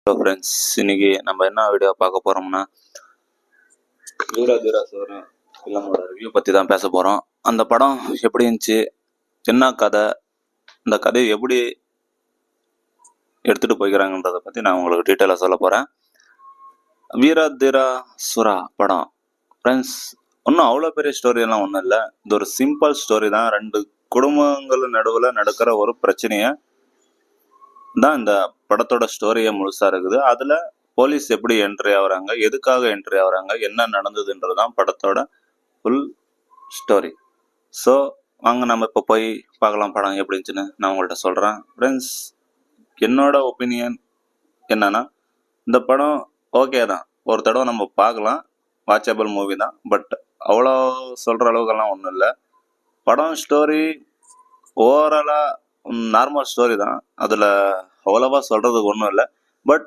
Hello friends, இன்னைக்கு நம்ம என்ன வீடியோ பார்க்க போகிறோம்னா வீரா சோறு ஃபிலிமோட ரிவ்யூ பற்றி தான் பேச போகிறோம். அந்த படம் எப்படி இருந்துச்சு, என்ன கதை, இந்த கதையை எப்படி எடுத்துகிட்டு போய்க்கிறாங்கன்றதை பற்றி நான் உங்களுக்கு டீட்டெயிலாக சொல்ல போகிறேன். வீரா சுரா படம் ஃப்ரெண்ட்ஸ் ஒன்றும் அவ்வளோ பெரிய ஸ்டோரியெல்லாம் ஒன்றும் இல்லை. இது ஒரு சிம்பிள் ஸ்டோரி தான். ரெண்டு குடும்பங்கள் நடுவில் நடக்கிற ஒரு பிரச்சனையை தான் இந்த படத்தோட ஸ்டோரியை முழுசாக இருக்குது. அதில் போலீஸ் எப்படி என்ட்ரி ஆகுறாங்க, எதுக்காக என்ட்ரி ஆகுறாங்க, என்ன நடந்ததுன்றது தான் படத்தோட ஃபுல் ஸ்டோரி. ஸோ வாங்க நம்ம இப்போ போய் பார்க்கலாம் படம் எப்படி இருந்துச்சுன்னு நான் உங்கள்கிட்ட சொல்கிறேன். ஃப்ரெண்ட்ஸ், என்னோட ஒப்பீனியன் என்னன்னா, இந்த படம் ஓகே தான், ஒரு தடவை நம்ம பார்க்கலாம், வாட்சபிள் மூவி தான். பட் அவ்வளோ சொல்கிற அளவுக்கெல்லாம் ஒன்றும் இல்லை. படம் ஸ்டோரி ஓவராலாக நார்மல் ஸ்டோரி தான். அதில் அவ்வளோவா சொல்கிறதுக்கு ஒன்றும் இல்லை. பட்